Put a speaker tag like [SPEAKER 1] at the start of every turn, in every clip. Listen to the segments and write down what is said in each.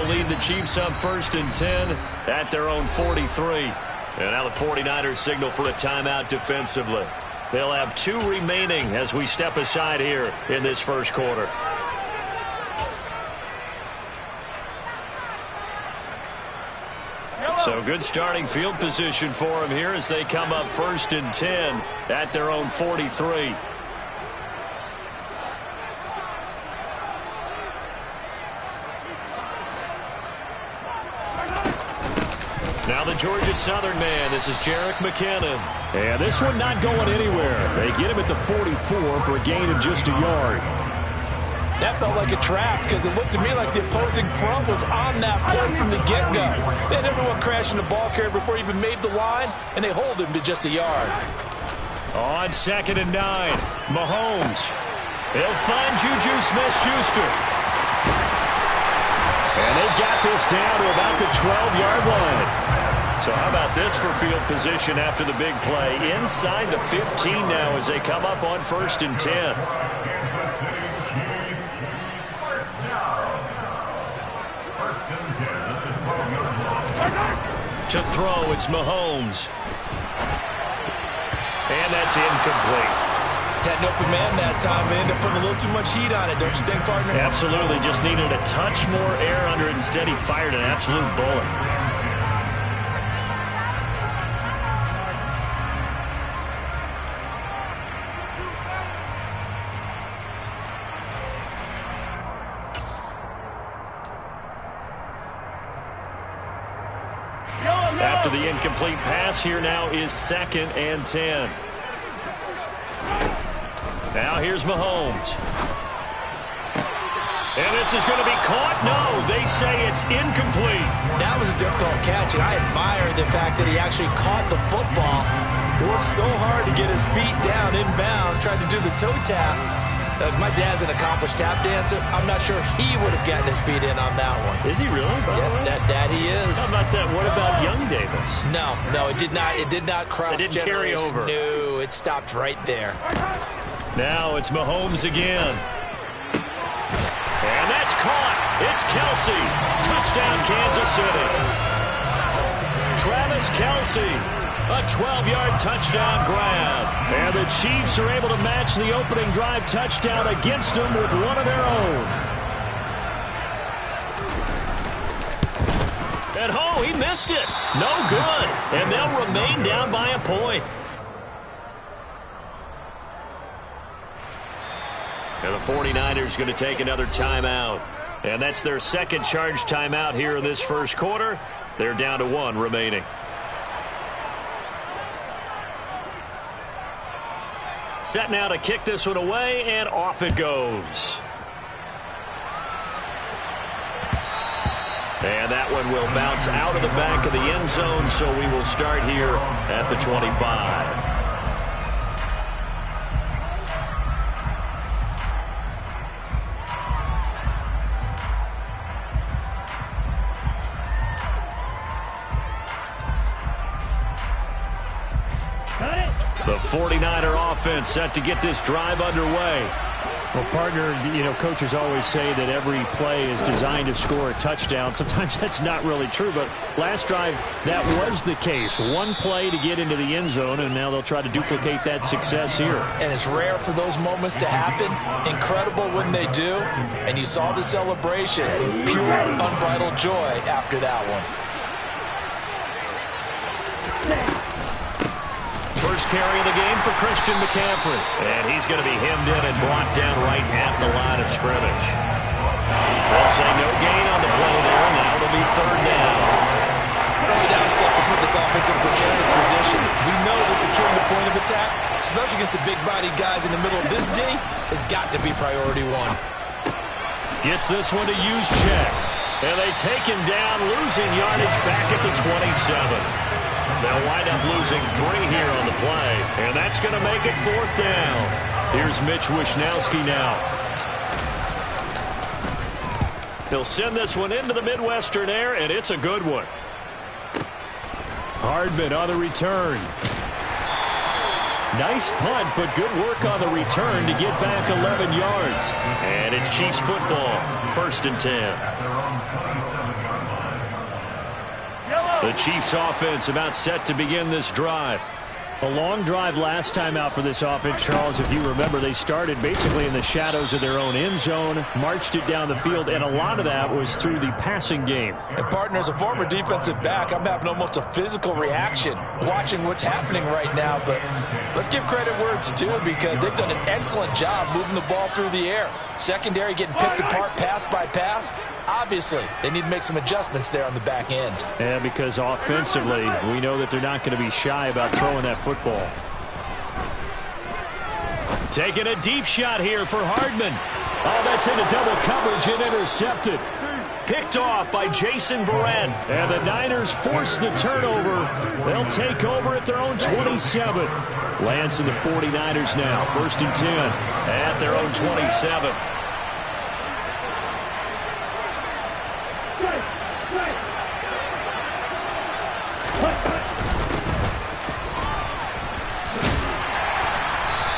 [SPEAKER 1] lead the Chiefs up 1st and 10 at their own 43. And now the 49ers signal for a timeout defensively. They'll have 2 remaining as we step aside here in this first quarter. So good starting field position for them here as they come up 1st and 10 at their own 43. Now the Georgia Southern man. This is Jerick McKinnon.
[SPEAKER 2] And this one not going anywhere. They get him at the 44 for a gain of just a yard.
[SPEAKER 3] That felt like a trap because it looked to me like the opposing front was on that play from the get-go. They had everyone crashing the ball carrier before he even made the line, and they hold him to just a yard.
[SPEAKER 1] On 2nd and 9, Mahomes. He'll find Juju Smith-Schuster. And they've got this down to about the 12-yard line. So how about this for field position after the big play? Inside the 15 now as they come up on 1st and 10. To throw, it's Mahomes. And that's incomplete.
[SPEAKER 3] Had an open man that time and ended up putting a little too much heat on it, don't you think, partner?
[SPEAKER 1] Absolutely. Just needed a touch more air under it. Instead, he fired an absolute bullet. After the incomplete pass, here now is 2nd and 10. Now here's Mahomes. And this is going to be caught. No, they say it's incomplete.
[SPEAKER 3] That was a difficult catch, and I admire the fact that he actually caught the football. Worked so hard to get his feet down inbounds, tried to do the toe tap. My dad's an accomplished tap dancer. I'm not sure he would have gotten his feet in on that one.
[SPEAKER 1] Is he really?
[SPEAKER 3] Yep, that he is.
[SPEAKER 1] How about that? What about young Davis?
[SPEAKER 3] No, it did not. It did not cross.
[SPEAKER 1] It didn't carry over.
[SPEAKER 3] No, it stopped right there.
[SPEAKER 1] Now it's Mahomes again. And that's caught. It's Kelsey. Touchdown, Kansas City. Travis Kelsey. A 12-yard touchdown grab. And the Chiefs are able to match the opening drive touchdown against them with one of their own. And oh, he missed it. No good. And they'll remain down by a point. And the 49ers going to take another timeout. And that's their second charge timeout here in this first quarter. They're down to 1 remaining. Set now to kick this one away, and off it goes. And that one will bounce out of the back of the end zone, so we will start here at the 25. The 49er offense set to get this drive underway.
[SPEAKER 2] Well, partner, coaches always say that every play is designed to score a touchdown. Sometimes that's not really true, but last drive, that was the case. One play to get into the end zone, and now they'll try to duplicate that success here.
[SPEAKER 3] And it's rare for those moments to happen. Incredible when they do. And you saw the celebration. Pure, unbridled joy after that one.
[SPEAKER 1] First carry of the game for Christian McCaffrey. And he's going to be hemmed in and brought down right at the line of scrimmage. They'll say no gain on the play there. Now it'll be 3rd down.
[SPEAKER 3] Early down steps to put this offense in a precarious position. We know that securing the point of attack, especially against the big-bodied guys in the middle of this D, has got to be priority 1.
[SPEAKER 1] Gets this one to Juszczyk. And they take him down, losing yardage back at the 27. They'll wind up losing 3 here on the play, and that's going to make it 4th down. Here's Mitch Wishnowsky now. He'll send this one into the Midwestern air, and it's a good one.
[SPEAKER 2] Hardman on the return.
[SPEAKER 1] Nice punt, but good work on the return to get back 11 yards. And it's Chiefs football, 1st and 10. The Chiefs offense about set to begin this drive.
[SPEAKER 2] A long drive last time out for this offense, Charles. If you remember, they started basically in the shadows of their own end zone, marched it down the field, and a lot of that was through the passing game.
[SPEAKER 3] And, partner, as a former defensive back, I'm having almost a physical reaction watching what's happening right now. But let's give credit where it's due, because they've done an excellent job moving the ball through the air. Secondary getting picked apart pass by pass. Obviously, they need to make some adjustments there on the back end.
[SPEAKER 2] Yeah, because offensively, we know that they're not going to be shy about throwing that football.
[SPEAKER 1] Taking a deep shot here for Hardman.
[SPEAKER 2] Oh, that's into double coverage and intercepted.
[SPEAKER 1] Picked off by Jason Verrett.
[SPEAKER 2] And the Niners force the turnover. They'll take over at their own 27. Lance and the 49ers now, 1st and 10.
[SPEAKER 1] At their own 27.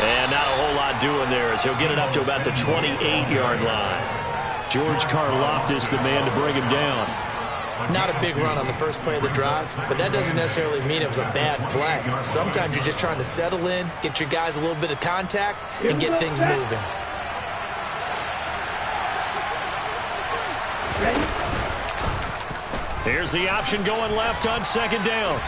[SPEAKER 1] And not a whole lot doing there as he'll get it up to about the 28-yard line.
[SPEAKER 2] George Karlaftis, the man to bring him down.
[SPEAKER 3] Not a big run on the first play of the drive, but that doesn't necessarily mean it was a bad play. Sometimes you're just trying to settle in, get your guys a little bit of contact, and get things moving.
[SPEAKER 1] Here's the option going left on 2nd down.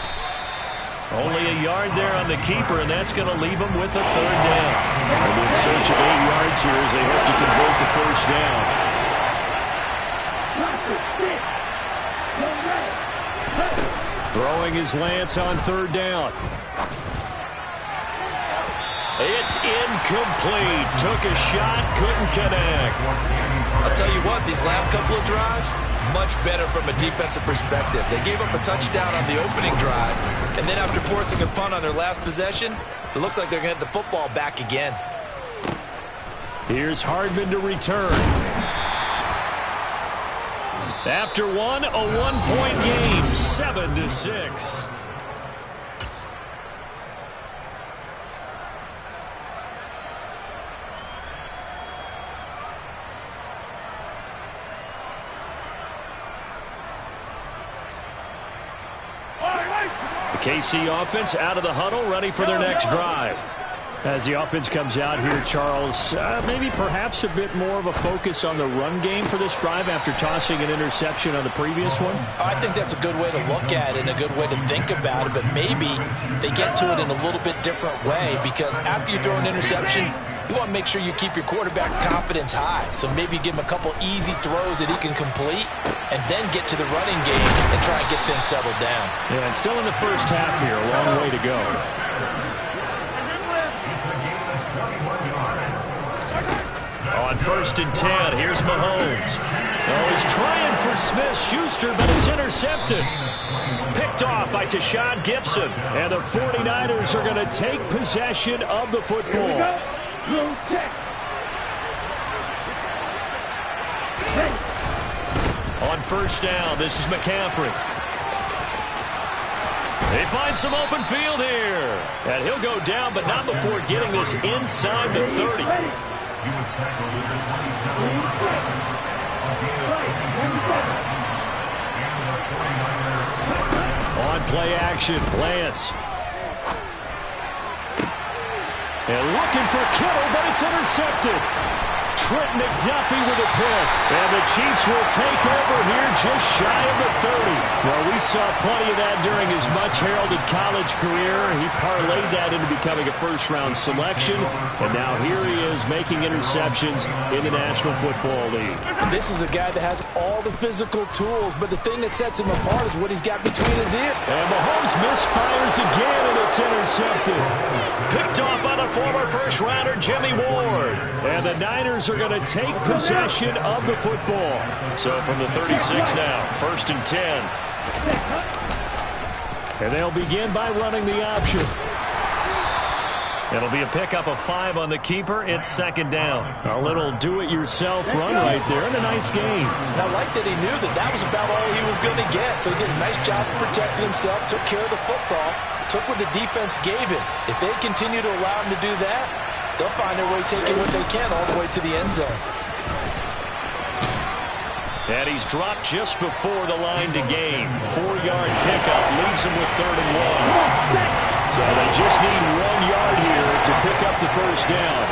[SPEAKER 1] Only a yard there on the keeper, and that's going to leave them with a 3rd down.
[SPEAKER 2] And in search of 8 yards here as they hope to convert the 1st down. Throwing is Lance on 3rd down.
[SPEAKER 1] It's incomplete. Took a shot, couldn't connect.
[SPEAKER 3] I'll tell you what, these last couple of drives, much better from a defensive perspective. They gave up a touchdown on the opening drive, and then after forcing a punt on their last possession, it looks like they're going to get the football back again.
[SPEAKER 2] Here's Hardman to return.
[SPEAKER 1] After one, a 1-point game, 7-6. The KC offense out of the huddle, ready for their next drive.
[SPEAKER 2] As the offense comes out here, Charles, maybe perhaps a bit more of a focus on the run game for this drive after tossing an interception on the previous one?
[SPEAKER 3] I think that's a good way to look at it and a good way to think about it, but maybe they get to it in a little bit different way, because after you throw an interception, you want to make sure you keep your quarterback's confidence high. So maybe give him a couple easy throws that he can complete and then get to the running game and try and get things settled down.
[SPEAKER 2] Yeah, and still in the first half here, a long way to go.
[SPEAKER 1] On 1st and 10, here's Mahomes. Oh, he's trying for Smith-Schuster, but it's intercepted. Picked off by Tashawn Gibson.
[SPEAKER 2] And the 49ers are going to take possession of the football.
[SPEAKER 1] On 1st down, this is McCaffrey. They find some open field here. And he'll go down, but not before getting this inside the 30.
[SPEAKER 2] On play action, Lance. And looking for Kittle, but it's intercepted. Trent McDuffie with a pick. And the Chiefs will take over here just shy of the 30. Well, we saw plenty of that during his much-heralded college career. He parlayed that into becoming a first-round selection. And now here he is making interceptions in the National Football League.
[SPEAKER 3] And this is a guy that has all the physical tools, but the thing that sets him apart is what he's got between his ears.
[SPEAKER 2] And Mahomes misfires again, and it's intercepted.
[SPEAKER 1] Picked off by the former first-rounder Jimmy Ward.
[SPEAKER 2] And the Niners are going to take possession of the football.
[SPEAKER 1] So from the 36 now, 1st and 10.
[SPEAKER 2] And they'll begin by running the option.
[SPEAKER 1] It'll be a pickup of 5 on the keeper. It's 2nd down.
[SPEAKER 2] A little do-it-yourself run right there, and a nice game.
[SPEAKER 3] And I like that he knew that that was about all he was going to get. So he did a nice job of protecting himself, took care of the football, took what the defense gave him. If they continue to allow him to do that, they'll find their way taking what they can all the way to the end zone.
[SPEAKER 1] And he's dropped just before the line to gain. 4-yard pickup leaves him with 3rd and 1.
[SPEAKER 2] So they just need 1 yard here to pick up the first down.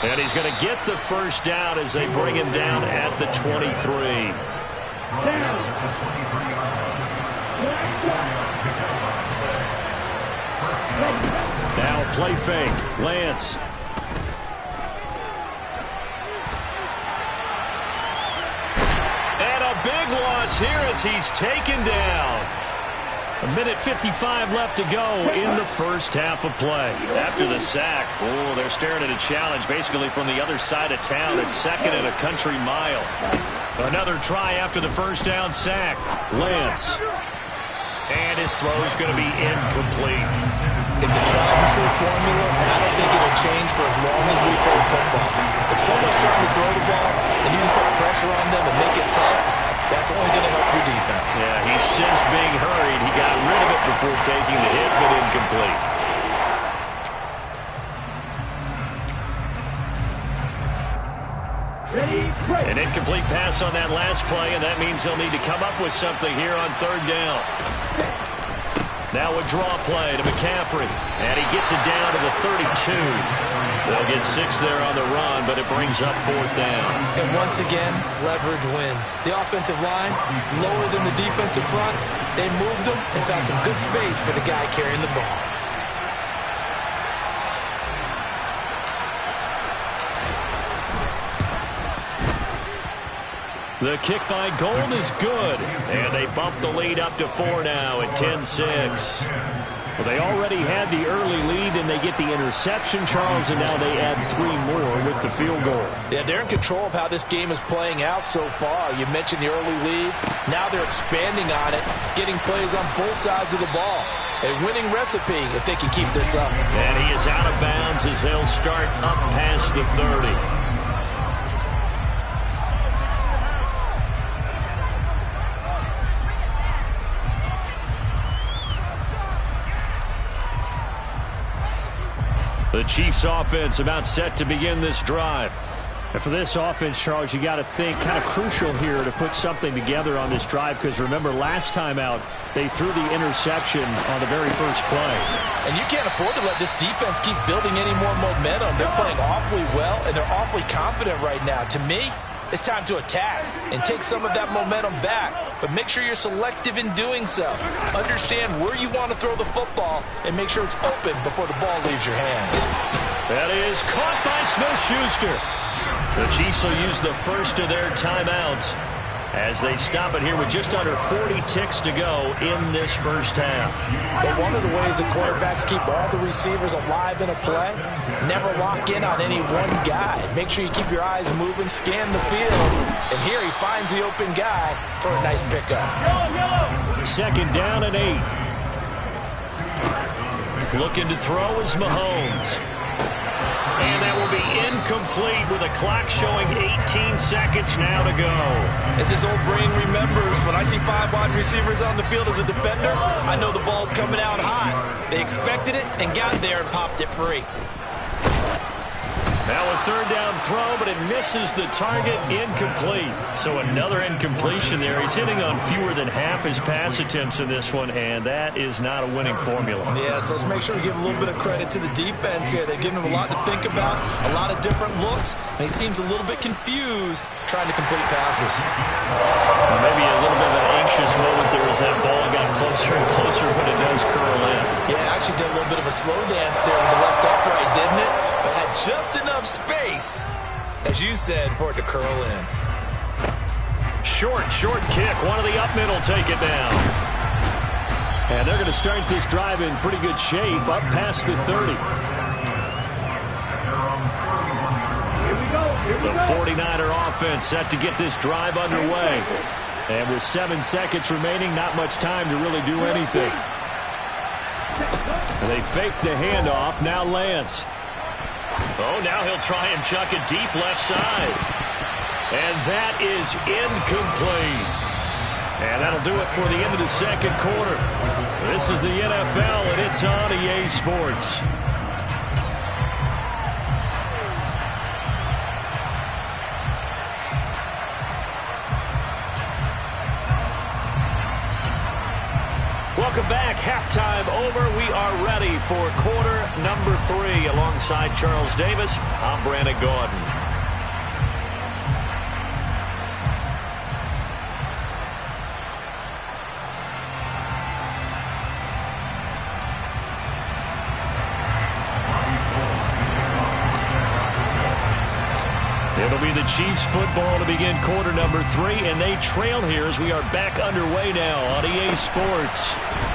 [SPEAKER 1] And he's going to get the first down as they bring him down at the 23.
[SPEAKER 2] Now play fake. Lance.
[SPEAKER 1] And a big loss here as he's taken down.
[SPEAKER 2] 1:55 left to go in the first half of play.
[SPEAKER 1] After the sack, oh, they're staring at a challenge basically from the other side of town. It's 2nd and a country mile.
[SPEAKER 2] Another try after the first down sack. Lance.
[SPEAKER 1] And his throw's going to be incomplete.
[SPEAKER 3] It's a tried-and-true formula, and I don't think it'll change for as long as we play football. If someone's trying to throw the ball and you can put pressure on them and make it tough, that's only going to help your defense.
[SPEAKER 1] Yeah, he's since being hurried. He got rid of it before taking the hit, but incomplete. An incomplete pass on that last play, and that means they'll need to come up with something here on 3rd down. Now a draw play to McCaffrey, and he gets it down to the 32. They'll get 6 there on the run, but it brings up 4th down.
[SPEAKER 3] And once again, leverage wins. The offensive line, lower than the defensive front. They moved them and found some good space for the guy carrying the ball.
[SPEAKER 1] The kick by Gold is good, and they bump the lead up to 4 now at 10-6.
[SPEAKER 2] Well, they already had the early lead, and they get the interception, Charles, and now they add 3 more with the field goal.
[SPEAKER 3] Yeah, they're in control of how this game is playing out so far. You mentioned the early lead. Now they're expanding on it, getting plays on both sides of the ball. A winning recipe if they can keep this up.
[SPEAKER 1] And he is out of bounds as they'll start up past the 30. The Chiefs offense about set to begin this drive.
[SPEAKER 2] And for this offense, Charles, you got to think kind of crucial here to put something together on this drive, because remember last time out they threw the interception on the very first play.
[SPEAKER 3] And you can't afford to let this defense keep building any more momentum. They're playing awfully well, and they're awfully confident right now. To me, it's time to attack and take some of that momentum back, but make sure you're selective in doing so. Understand where you want to throw the football and make sure it's open before the ball leaves your hand.
[SPEAKER 1] That is caught by Smith-Schuster. The Chiefs will use the first of their timeouts as they stop it here with just under 40 ticks to go in this first half.
[SPEAKER 3] But one of the ways that quarterbacks keep all the receivers alive in a play, never lock in on any one guy. Make sure you keep your eyes moving, scan the field, and here he finds the open guy for a nice pickup.
[SPEAKER 2] 2nd down and 8.
[SPEAKER 1] Looking to throw is Mahomes. And that will be incomplete with a clock showing 18 seconds now to go.
[SPEAKER 3] As his old brain remembers, when I see 5 wide receivers on the field as a defender, I know the ball's coming out high. They expected it and got there and popped it free.
[SPEAKER 1] Now a 3rd down throw, but it misses the target, incomplete. So another incompletion there. He's hitting on fewer than half his pass attempts in this one, and that is not a winning formula.
[SPEAKER 3] Yeah, so let's make sure we give a little bit of credit to the defense here. They've given him a lot to think about, a lot of different looks, and he seems a little bit confused trying to complete passes.
[SPEAKER 1] Well, maybe a little bit of an anxious moment there as that ball got closer and closer, but it does curl in.
[SPEAKER 3] Yeah, actually did a little bit of a slow dance there with the left upright, didn't it? But had just enough space, as you said, for it to curl in.
[SPEAKER 1] Short kick. One of the up middle take it down.
[SPEAKER 2] And they're going to start this drive in pretty good shape, up past the 30.
[SPEAKER 1] The 49er offense set to get this drive underway.
[SPEAKER 2] And with 7 seconds remaining, not much time to really do anything. They fake the handoff. Now Lance.
[SPEAKER 1] Oh, now he'll try and chuck it deep left side. And that is incomplete. And that'll do it for the end of the second quarter. This is the NFL, and it's on EA Sports. Welcome back. Halftime over. We are ready for quarter number 3. Alongside Charles Davis, I'm Brandon Gordon. It'll be the Chiefs football to begin quarter number 3, and they trail here as we are back underway now on EA Sports.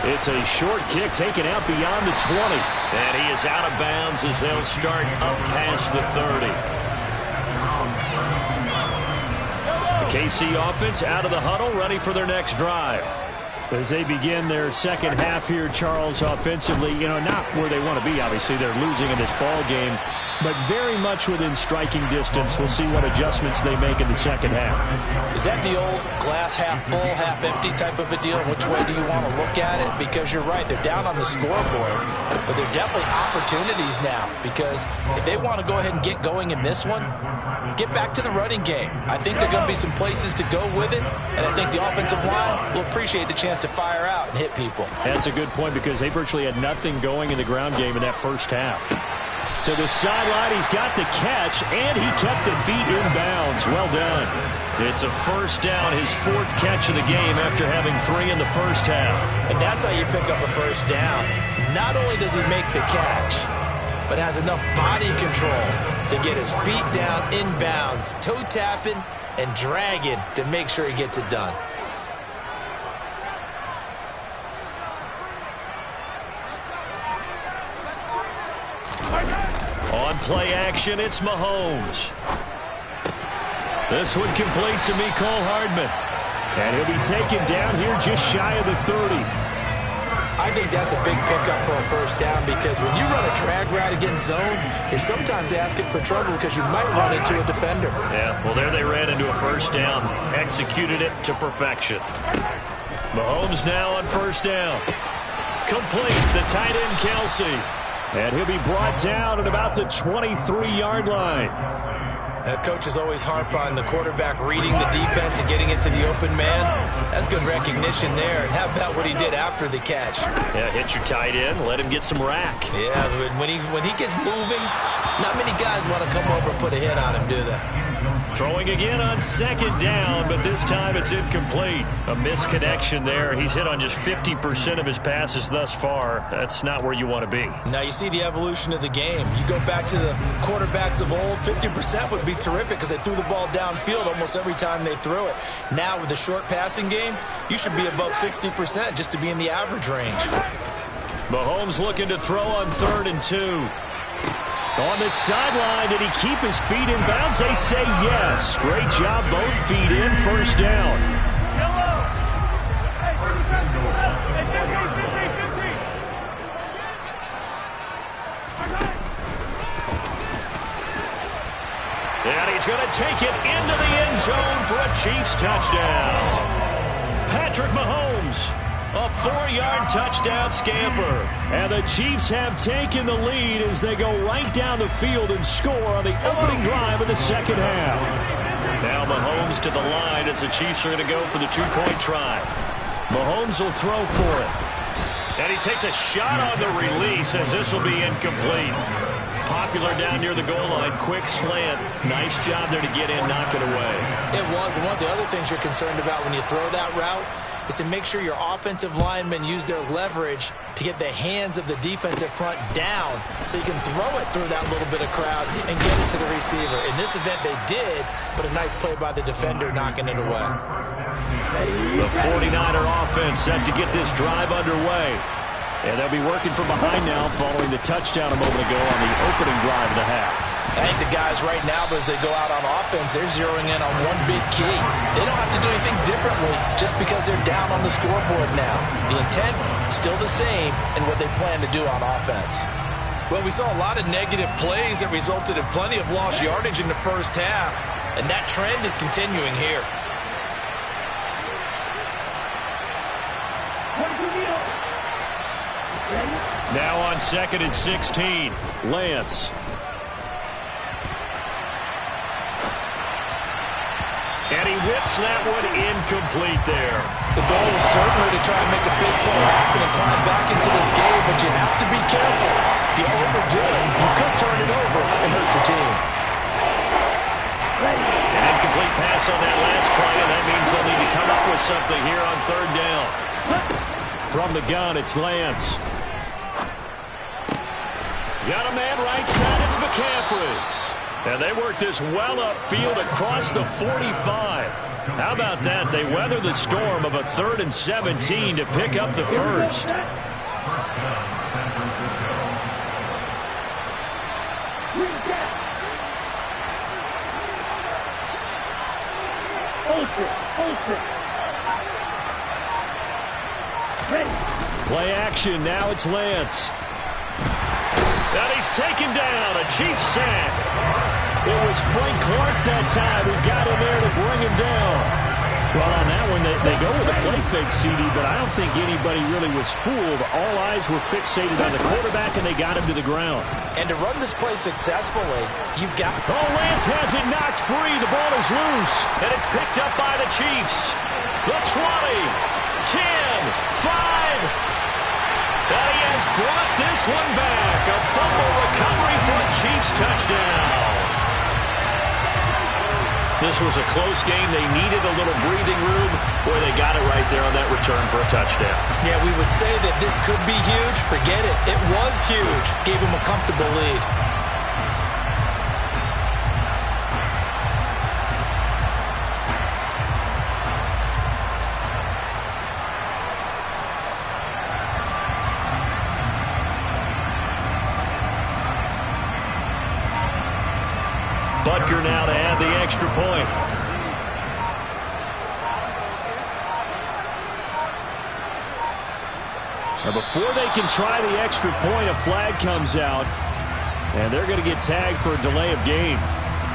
[SPEAKER 1] It's a short kick taken out beyond the 20. And he is out of bounds as they'll start up past the 30. The KC offense out of the huddle, ready for their next drive. As they begin their second half here, Charles, offensively, not where they want to be. Obviously, they're losing in this ball game, but very much within striking distance. We'll see what adjustments they make in the second half.
[SPEAKER 3] Is that the old glass half full, half empty type of a deal? Which way do you want to look at it? Because you're right, they're down on the scoreboard, but there are definitely opportunities now, because if they want to go ahead and get going in this one, get back to the running game. I think there are going to be some places to go with it, and I think the offensive line will appreciate the chance to fire out and hit people.
[SPEAKER 2] That's a good point, because they virtually had nothing going in the ground game in that first half. To the sideline, he's got the catch, and he kept the feet in bounds. Well done. It's a first down, his 4th catch of the game after having 3 in the first half.
[SPEAKER 3] And that's how you pick up a first down. Not only does he make the catch, but has enough body control to get his feet down in bounds, toe tapping and dragging to make sure he gets it done.
[SPEAKER 1] On play action, it's Mahomes. This one complete to Mecole Hardman.
[SPEAKER 2] And he'll be taken down here just shy of the 30.
[SPEAKER 3] I think that's a big pickup for a first down, because when you run a drag route against zone, you're sometimes asking for trouble because you might run into a defender.
[SPEAKER 1] Yeah, well, there they ran into a first down. Executed it to perfection. Mahomes now on first down. Complete, the tight end Kelsey.
[SPEAKER 2] And he'll be brought down at about the 23-yard line.
[SPEAKER 3] Coaches always harp on the quarterback reading the defense and getting it to the open man. That's good recognition there. And how about what he did after the catch?
[SPEAKER 1] Yeah, hit your tight end, let him get some rack.
[SPEAKER 3] Yeah, when he gets moving, not many guys want to come over and put a hit on him, do they?
[SPEAKER 1] Throwing again on second down, but this time it's incomplete. A misconnection there. He's hit on just 50% of his passes thus far. That's not where you want to be.
[SPEAKER 3] Now you see the evolution of the game. You go back to the quarterbacks of old, 50% would be terrific because they threw the ball downfield almost every time they threw it. Now with the short passing game, you should be above 60% just to be in the average range.
[SPEAKER 2] Mahomes looking to throw on 3rd and 2. On the sideline, did he keep his feet in bounds? They say yes. Great job, both feet in, first down.
[SPEAKER 1] And he's going to take it into the end zone for a Chiefs touchdown. Patrick Mahomes. A 4-yard touchdown scamper.
[SPEAKER 2] And the Chiefs have taken the lead as they go right down the field and score on the opening drive of the second half.
[SPEAKER 1] Now Mahomes to the line as the Chiefs are going to go for the 2-point try.
[SPEAKER 2] Mahomes will throw for it.
[SPEAKER 1] And he takes a shot on the release as this will be incomplete. Popular down near the goal line. Quick slant. Nice job there to get in, knock it away.
[SPEAKER 3] It was. And one of the other things you're concerned about when you throw that route is to make sure your offensive linemen use their leverage to get the hands of the defensive front down so you can throw it through that little bit of crowd and get it to the receiver. In this event, they did, but a nice play by the defender knocking it away.
[SPEAKER 2] The 49er offense set to get this drive underway. And they'll be working from behind now following the touchdown a moment ago on the opening drive of the half.
[SPEAKER 3] I think the guys right now, as they go out on offense, they're zeroing in on one big key. They don't have to do anything differently just because they're down on the scoreboard now. The intent, still the same in what they plan to do on offense. Well, we saw a lot of negative plays that resulted in plenty of lost yardage in the first half, and that trend is continuing here.
[SPEAKER 1] Now on 2nd and 16.
[SPEAKER 2] Lance.
[SPEAKER 1] And he whips that one incomplete there.
[SPEAKER 3] The goal is certainly to try and make a big play happen and climb back into this game, but you have to be careful. If you overdo it, you could turn it over and hurt your team.
[SPEAKER 1] An incomplete pass on that last play, and that means they'll need to come up with something here on third down.
[SPEAKER 2] From the gun, it's Lance.
[SPEAKER 1] Got a man right side, it's McCaffrey. And they work this well upfield across the 45. How about that? They weather the storm of a 3rd and 17 to pick up the first.
[SPEAKER 2] Play action, now it's Lance.
[SPEAKER 1] And he's taken down, a Chiefs sack.
[SPEAKER 2] It was Frank Clark that time who got in there to bring him down. Well, on that one, they go with a play fake, CD, but I don't think anybody really was fooled. All eyes were fixated on the quarterback, and they got him to the ground.
[SPEAKER 3] And to run this play successfully, you've got...
[SPEAKER 2] Oh, Lance has it knocked free. The ball is loose.
[SPEAKER 1] And it's picked up by the Chiefs. The 20, 10, 5... And he has brought this one back. A fumble recovery for a Chiefs touchdown. This was a close game. They needed a little breathing room. Boy, they got it right there on that return for a touchdown.
[SPEAKER 3] Yeah, we would say that this could be huge. Forget it. It was huge. Gave him a comfortable lead.
[SPEAKER 1] Butker now to add the extra point.
[SPEAKER 2] Now before they can try the extra point, a flag comes out, and they're going to get tagged for a delay of game.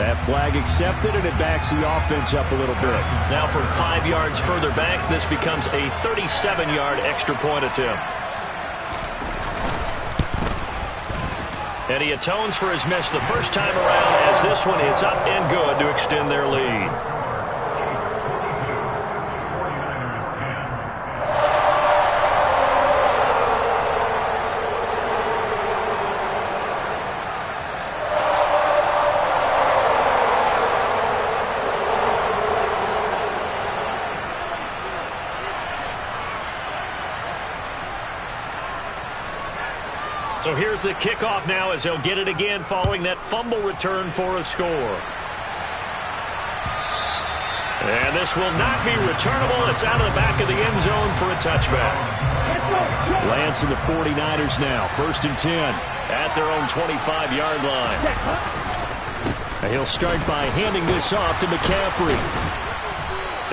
[SPEAKER 2] That flag accepted, and it backs the offense up a little bit.
[SPEAKER 1] Now from 5 yards further back, this becomes a 37-yard extra point attempt. And he atones for his miss the first time around as this one is up and good to extend their lead. So here's the kickoff now as they'll get it again following that fumble return for a score. And this will not be returnable. It's out of the back of the end zone for a touchback.
[SPEAKER 2] Lance and the 49ers now, 1st and 10.
[SPEAKER 1] At their own 25-yard line.
[SPEAKER 2] And he'll start by handing this off to McCaffrey.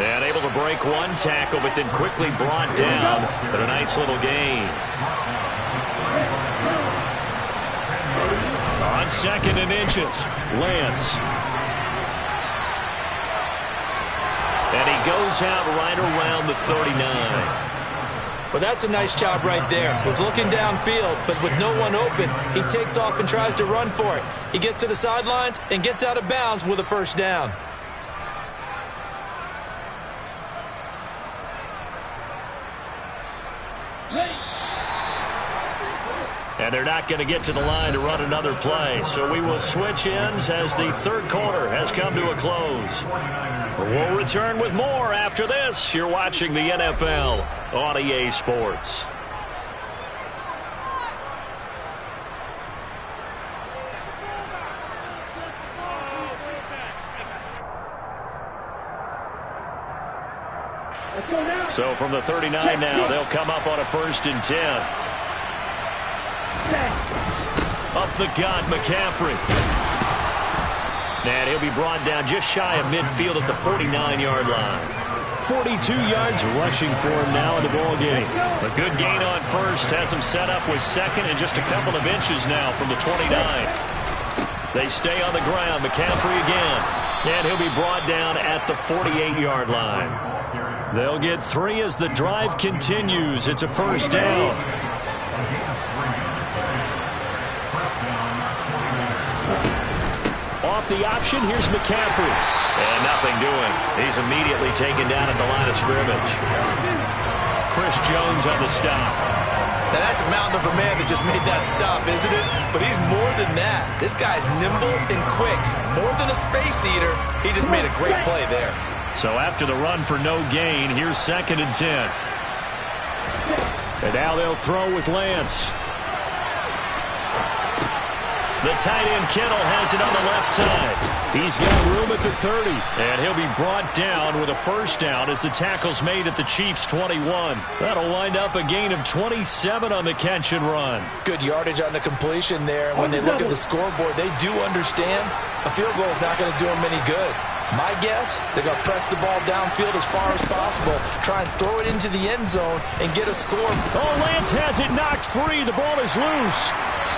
[SPEAKER 1] And able to break one tackle, but then quickly brought down. But a nice little gain. On 2nd and inches,
[SPEAKER 2] Lance.
[SPEAKER 1] And he goes out right around the 39.
[SPEAKER 3] Well, that's a nice job right there. Was looking downfield, but with no one open, he takes off and tries to run for it. He gets to the sidelines and gets out of bounds with a first down.
[SPEAKER 1] And they're not going to get to the line to run another play. So we will switch ends as the third quarter has come to a close. We'll return with more after this. You're watching the NFL on EA Sports. So from the 39 now, they'll come up on a 1st and 10. Up the gut, McCaffrey. And he'll be brought down just shy of midfield at the 49-yard line.
[SPEAKER 2] 42 yards rushing for him now in the ball game.
[SPEAKER 1] A good gain on first. Has him set up with 2nd and just a couple of inches now from the 29. They stay on the ground. McCaffrey again. And he'll be brought down at the 48-yard line. They'll get 3 as the drive continues. It's a first down.
[SPEAKER 2] with the option. Here's McCaffrey.
[SPEAKER 1] And nothing doing. He's immediately taken down at the line of scrimmage. Chris Jones on the stop.
[SPEAKER 3] Now that's a mountain of a man that just made that stop, isn't it? But he's more than that. This guy's nimble and quick. More than a space eater. He just made a great play there.
[SPEAKER 2] So after the run for no gain, here's 2nd and 10. And now they'll throw with Lance.
[SPEAKER 1] The tight end Kittle has it on the left side.
[SPEAKER 2] He's got room at the 30. And he'll be brought down with a first down as the tackle's made at the Chiefs' 21. That'll wind up a gain of 27 on the catch and run.
[SPEAKER 3] Good yardage on the completion there. And when they look at the scoreboard, they do understand a field goal is not going to do them any good. My guess, they're going to press the ball downfield as far as possible, try and throw it into the end zone and get a score.
[SPEAKER 2] Oh, Lance has it knocked free. The ball is loose.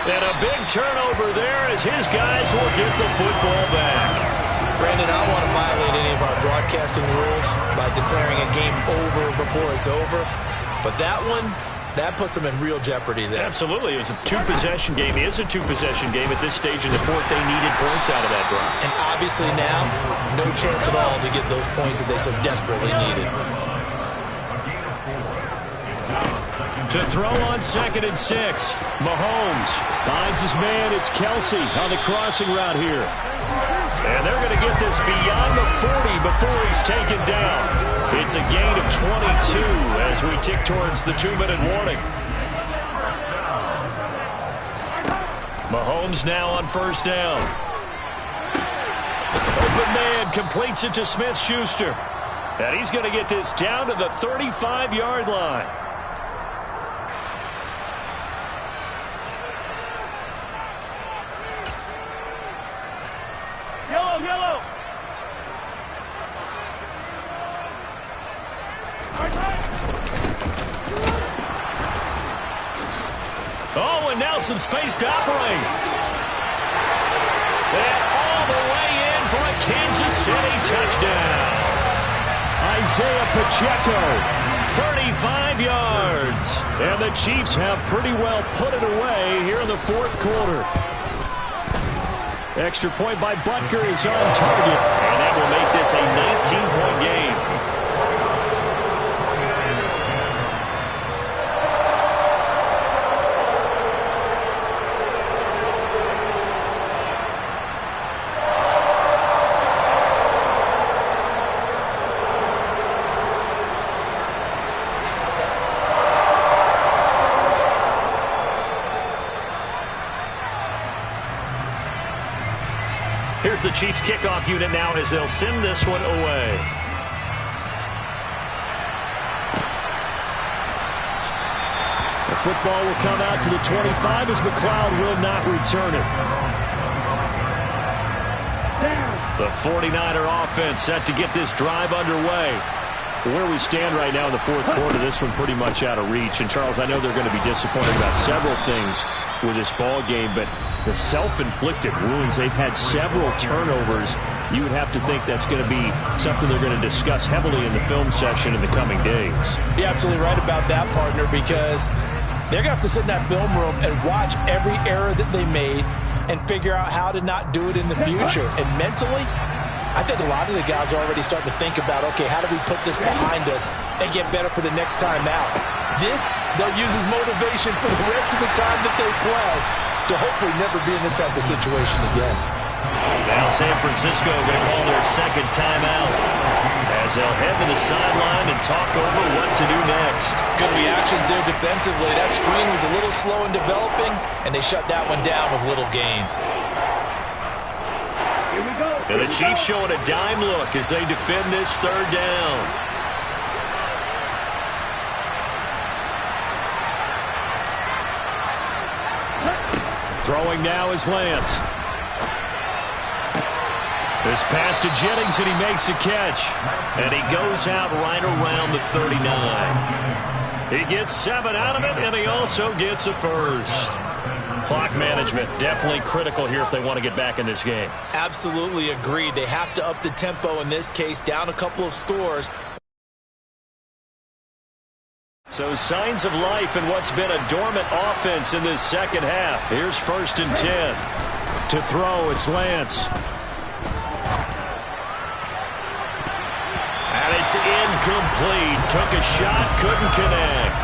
[SPEAKER 1] And a big turnover there as his guys will get the football back.
[SPEAKER 3] Brandon, I don't want to violate any of our broadcasting rules by declaring a game over before it's over. But that one, that puts them in real jeopardy there.
[SPEAKER 2] Absolutely. It was a two-possession game. It is a two-possession game at this stage in the fourth. They needed points out of that drive.
[SPEAKER 3] And obviously now, no chance at all to get those points that they so desperately needed.
[SPEAKER 2] To throw on 2nd and 6. Mahomes finds his man. It's Kelsey on the crossing route here.
[SPEAKER 1] And they're going to get this beyond the 40 before he's taken down. It's a gain of 22 as we tick towards the 2-minute warning. Mahomes now on first down. Open man completes it to Smith-Schuster. And he's going to get this down to the 35-yard line.
[SPEAKER 2] Yellow.
[SPEAKER 1] Oh, and now some space to operate. And all the way in for a Kansas City touchdown.
[SPEAKER 2] Isaiah Pacheco.
[SPEAKER 1] 35 yards.
[SPEAKER 2] And the Chiefs have pretty well put it away here in the fourth quarter. Extra point by Butker is on target.
[SPEAKER 1] And that will make this a 19-point game. Here's the Chiefs kickoff unit now as they'll send this one away.
[SPEAKER 2] The football will come out to the 25 as McLeod will not return it.
[SPEAKER 1] The 49er offense set to get this drive underway.
[SPEAKER 2] Where we stand right now in the fourth quarter, this one pretty much out of reach. And, Charles, I know they're going to be disappointed about several things with this ball game, but the self-inflicted wounds, they've had several turnovers. You would have to think that's going to be something they're going to discuss heavily in the film session in the coming days.
[SPEAKER 3] You're absolutely right about that, partner, because they're going to have to sit in that film room and watch every error that they made and figure out how to not do it in the future. And mentally, I think a lot of the guys are already starting to think about, okay, how do we put this behind us and get better for the next time out? This, they'll use as motivation for the rest of the time that they play to hopefully never be in this type of situation again.
[SPEAKER 1] Now San Francisco going to call their second timeout as they'll head to the sideline and talk over what to do next.
[SPEAKER 3] Good reactions there defensively. That screen was a little slow in developing, and they shut that one down with little gain.
[SPEAKER 1] And the Chiefs showing a dime look as they defend this third down.
[SPEAKER 2] Throwing now is Lance.
[SPEAKER 1] This pass to Jennings, and he makes the catch. And he goes out right around the 39. He gets 7 out of it, and he also gets a first. Clock management definitely critical here if they want to get back in this game.
[SPEAKER 3] Absolutely agreed. They have to up the tempo in this case, down a couple of scores.
[SPEAKER 1] So signs of life in what's been a dormant offense in this second half. Here's 1st and 10.
[SPEAKER 2] To throw, it's Lance.
[SPEAKER 1] It's incomplete. Took a shot, couldn't connect.